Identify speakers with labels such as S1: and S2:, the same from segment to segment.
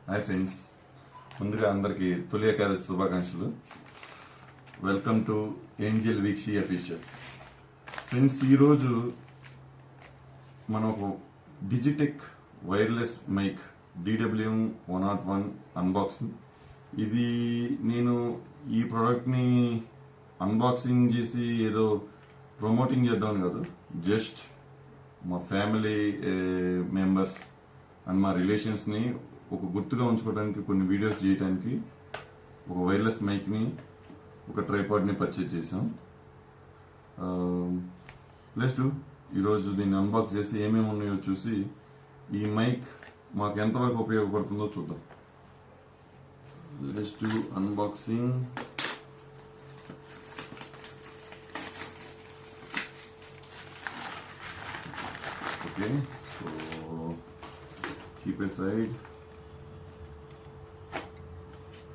S1: Hi friends, ముందుగా అందరికీ తొలి ఏకాదశి శుభాకాంక్షలు. Welcome to Angel Veekshi official. Friends, ఈరోజు మనం ఒక Digitek wireless mic DWM-101 unboxing. ఇది నేను ఈ ప్రోడక్ట్ని అన్బాక్సింగ్ చేసి ఏదో ప్రమోటింగ్ చేద్దామని కాదు, జస్ట్ మా ఫ్యామిలీ మెంబర్స్ అండ్ మా రిలేషన్స్ని ఒక గుర్తుగా ఉంచుకోవడానికి, కొన్ని వీడియోస్ చేయడానికి ఒక వైర్లెస్ మైక్ని, ఒక ట్రైపాడ్ని పర్చేజ్ చేసాం. ప్లస్ ఈరోజు దీన్ని అన్బాక్స్ చేసి ఏమేమి ఉన్నాయో చూసి ఈ మైక్ మాకు ఎంతవరకు ఉపయోగపడుతుందో చూద్దాం. Let's do unboxing. Okay, so keep aside.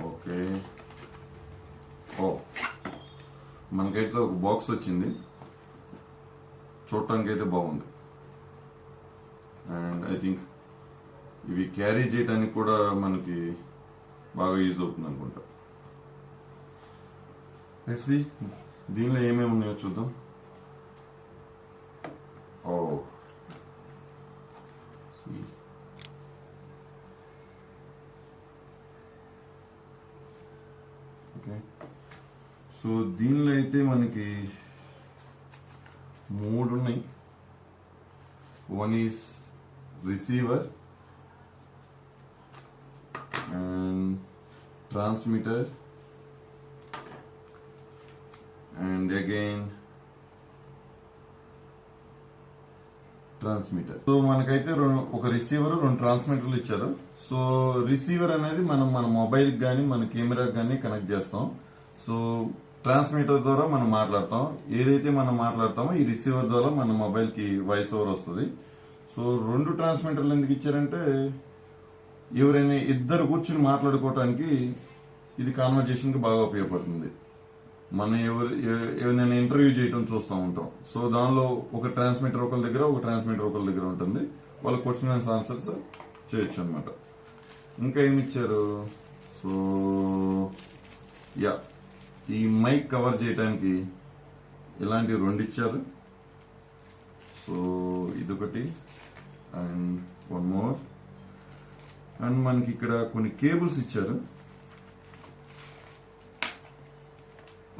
S1: Okay, మనకైతే ఒక బాక్స్ వచ్చింది, చూడటానికి అయితే బాగుంది. అండ్ ఐ థింక్ ఇవి క్యారీ చేయడానికి కూడా మనకి బాగా యూజ్ అవుతుంది అనుకుంటా. లెట్స్ సీ దీనిలో ఏమేమి ఉన్నాయో చూద్దాం. ఓకే, సో దీనిలో అయితే మనకి 3 ఉన్నాయి. One is receiver and transmitter and again transmitter. So మనకైతే ఒక రిసీవర్, 2 ట్రాన్స్మిటర్లు ఇచ్చారు. సో రిసీవర్ అనేది మనం మన మొబైల్ కానీ మన కెమెరాకి కానీ కనెక్ట్ చేస్తాం. సో ట్రాన్స్మిటర్ ద్వారా మనం మాట్లాడతాం. ఏదైతే మనం మాట్లాడతామో ఈ రిసీవర్ ద్వారా మన మొబైల్ కి వాయిస్ ఓవర్ వస్తుంది. సో 2 ట్రాన్స్మిటర్లు ఎందుకు ఇచ్చారంటే, ఎవరైనా ఇద్దరు కూర్చుని మాట్లాడుకోవటానికి ఇది కాన్వర్జేషన్ కి బాగా ఉపయోగపడుతుంది. మనం ఎవరైనా ఇంటర్వ్యూ చేయటం చూస్తూ ఉంటాం. సో దానిలో ఒక ట్రాన్స్మిటర్ ఒకరి దగ్గర, ఒక ట్రాన్స్మిటర్ ఒకరి దగ్గర ఉంటుంది. వాళ్ళ క్వశ్చన్ అండ్ ఆన్సర్స్ చేయొచ్చు అనమాట. ఇంకా ఏమి ఇచ్చారు? సో ఈ మైక్ కవర్ చేయడానికి ఇలాంటి 2 ఇచ్చారు. సో ఇదొకటి అండ్ 1 మోర్. అండ్ మనకి ఇక్కడ కొన్ని కేబుల్స్ ఇచ్చారు.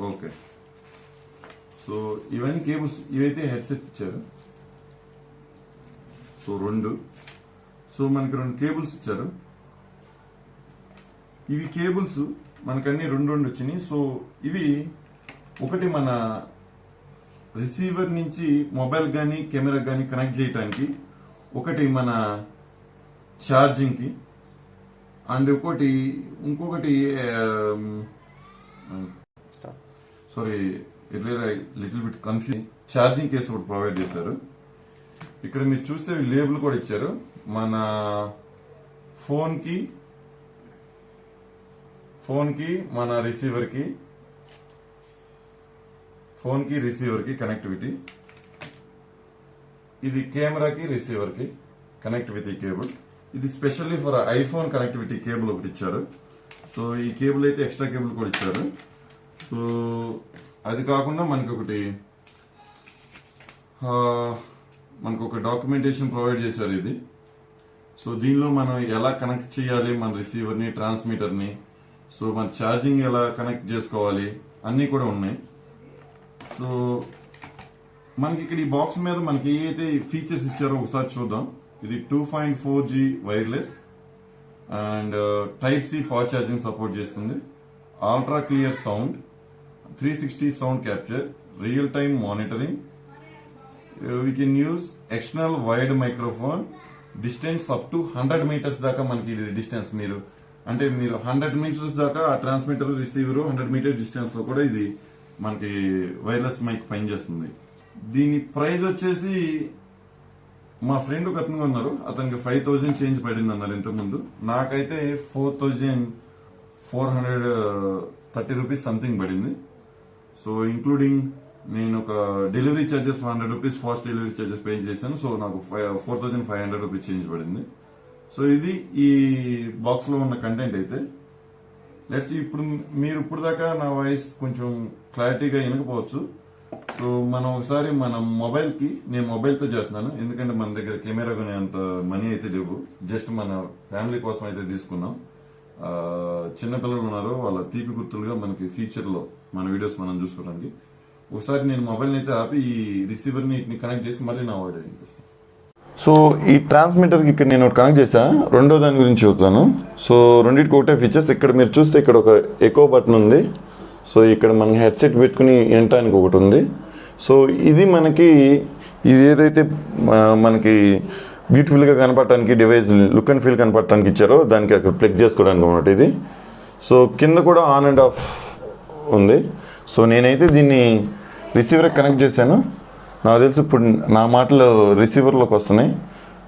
S1: ఓకే, సో ఇవన్నీ కేబుల్స్, ఇవైతే హెడ్సెట్ ఇచ్చారు. సో 2. సో మనకి 2 కేబుల్స్ ఇచ్చారు. ఇవి కేబుల్స్ మనకన్నీ 2 వచ్చినాయి. సో ఇవి ఒకటి మన రిసీవర్ నుంచి మొబైల్ కానీ కెమెరా కానీ కనెక్ట్ చేయడానికి, ఒకటి మన ఛార్జింగ్కి, అండ్ ఇంకొకటి sorry little bit confuse, charging case ఒకటి ప్రొవైడ్ చేశారు. ఇక్కడ మీరు చూస్తే లేబుల్ కూడా ఇచ్చారు. మన ఫోన్ కి మన రిసీవర్ కి కనెక్టివిటీ, ఇది కెమెరాకి రిసీవర్ కి కనెక్టివిటీ కేబుల్. ఇది specially for iPhone connectivity cable ఒకటి ఇచ్చారు. సో ఈ కేబుల్ అయితే ఎక్స్ట్రా కేబుల్ కూడా ఇచ్చారు. సో అది కాకుండా మనకి ఒక డాక్యుమెంటేషన్ ప్రొవైడ్ చేశారు ఇది. సో దీనిలో మనం ఎలా కనెక్ట్ చేయాలి మన రిసీవర్ని, ట్రాన్స్మిటర్ని, సో మన ఛార్జింగ్ ఎలా కనెక్ట్ చేసుకోవాలి అన్నీ కూడా ఉన్నాయి. సో మనకి ఇక్కడ ఈ బాక్స్ మీద మనకి ఏదైతే ఫీచర్స్ ఇచ్చారో ఒకసారి చూద్దాం. ఇది 2.4G wireless and Type-C fast charging support చేస్తుంది. Ultra clear sound, 360 sound capture, real time monitoring. We can use external wide microphone, distance up to 100 metres దాకా మనకి డిస్టెన్స్, మీరు 100 మీటర్స్ దాకా ఆ ట్రాన్స్మిటర్ రిసీవర్ 100 మీటర్ డిస్టెన్స్ లో కూడా ఇది మనకి వైర్లెస్ మైక్ పనిచేస్తుంది. దీని ప్రైస్ వచ్చేసి మా ఫ్రెండ్ ఒక అతను ఉన్నారు, అతనికి 5,000 చేంజ్ పడింది అన్నారు ఇంతకుముందు. నాకైతే 4,430 రూపీస్ సంథింగ్ పడింది. సో ఇంక్లూడింగ్ నేను ఒక delivery charges 100 rupees fast delivery charges pay చేశాను. సో నాకు 4,500 రూపీస్ చేంజ్ పడింది. సో ఇది ఈ బాక్స్లో ఉన్న కంటెంట్ అయితే. లెట్స్ ఇప్పుడు మీరు ఇప్పుడు దాకా నా వాయిస్ కొంచెం క్లారిటీగా వినకపోవచ్చు. సో మనం ఒకసారి మన మొబైల్కి, నేను మొబైల్తో చేస్తున్నాను ఎందుకంటే మన దగ్గర కెమెరా కొనేంత మనీ అయితే లేవు. జస్ట్ మన ఫ్యామిలీ కోసం అయితే తీసుకున్నాం. చిన్నపిల్లలు ఉన్నారు, వాళ్ళ తీపి గుర్తులుగా మనకి ఫ్యూచర్లో మన వీడియోస్ మనం చూసుకోవడానికి. ఒకసారి నేను మొబైల్ని అయితే ఆపి ఈ రిసీవర్ని కనెక్ట్ చేసి మళ్ళీ నా వాయిస్ చేస్తాను. సో ఈ ట్రాన్స్మిటర్కి ఇక్కడ నేను కనెక్ట్ చేసా. రెండో దాని గురించి చూస్తాను. సో రెండింటికి ఒకటే ఫీచర్స్. ఇక్కడ మీరు చూస్తే ఇక్కడ ఒక ఎకో బటన్ ఉంది. సో ఇక్కడ మనం హెడ్సెట్ పెట్టుకుని వినటానికి ఒకటి ఉంది. సో ఇది మనకి ఇది ఏదైతే మనకి బ్యూటిఫుల్గా కనపడటానికి డివైస్ లుక్ అండ్ ఫీల్ కనపడటానికి ఇచ్చారో దానికి అక్కడ ప్లగ్ చేసుకోవడానికి అన్నమాట ఇది. సో కింద కూడా ఆన్ అండ్ ఆఫ్ ఉంది. సో నేనైతే దీన్ని రిసీవర్కి కనెక్ట్ చేశాను. నాకు తెలుసు ఇప్పుడు నా మాటలు రిసీవర్లోకి వస్తున్నాయి.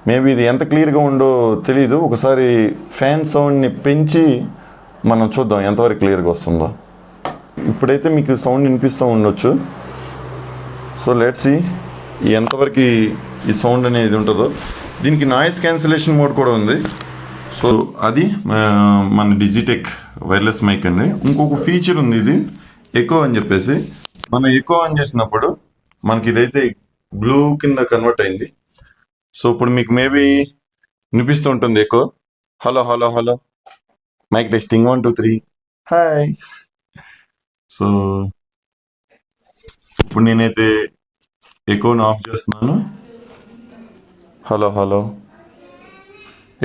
S1: మేబీ ఇది ఎంత క్లియర్గా ఉందో తెలీదు. ఒకసారి ఫ్యాన్ సౌండ్ని పెంచి మనం చూద్దాం ఎంతవరకు క్లియర్గా వస్తుందో. ఇప్పుడైతే మీకు సౌండ్ వినిపిస్తూ ఉండొచ్చు. సో లెట్స్ సీ ఎంతవరకు ఈ సౌండ్ అనేది ఉంటుందో. దీనికి నాయిస్ క్యాన్సిలేషన్ మోడ్ కూడా ఉంది. సో అది మన డిజిటెక్ వైర్లెస్ మైక్ అండి. ఇంకొక ఫీచర్ ఉంది, ఇది ఎకో అని చెప్పేసి. మనం ఎకో ఆన్ చేసినప్పుడు మనకి ఇదైతే బ్లూ కింద కన్వర్ట్ అయింది. సో ఇప్పుడు మీకు మేబీ వినిపిస్తూ ఉంటుంది echo. Hello hello hello mic testing 1 2 3 hi. So ఇప్పుడు నేనైతే ఎకోని ఆఫ్ చేస్తున్నాను. హలో హలో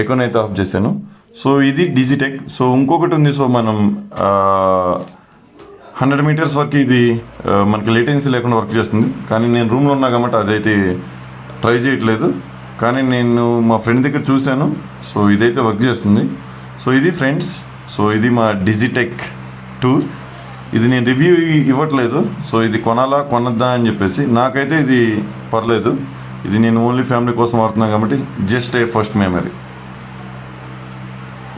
S1: ఎకోని అయితే ఆఫ్ చేశాను. సో ఇది డిజిటెక్. సో ఇంకొకటి ఉంది. సో మనం 100 మీటర్స్ వరకు ఇది మనకి లేటెన్సీ లేకుండా వర్క్ చేస్తుంది. కానీ నేను రూమ్లో ఉన్నా కాబట్టి అదైతే ట్రై చేయట్లేదు. కానీ నేను మా ఫ్రెండ్ దగ్గర చూశాను. సో ఇదైతే వర్క్ చేస్తుంది. సో ఇది ఫ్రెండ్స్, సో ఇది మా డిజిటెక్ 2. ఇది నేను రివ్యూ ఇవ్వట్లేదు. సో ఇది కొనొద్దా అని చెప్పేసి. నాకైతే ఇది పర్లేదు. ఇది నేను ఓన్లీ ఫ్యామిలీ కోసం వాడుతున్నాను కాబట్టి just a first memory.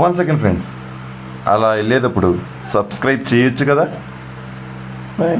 S1: 1 second friends, అలా వెళ్ళేటప్పుడు సబ్స్క్రైబ్ చేయొచ్చు కదా. బాయ్.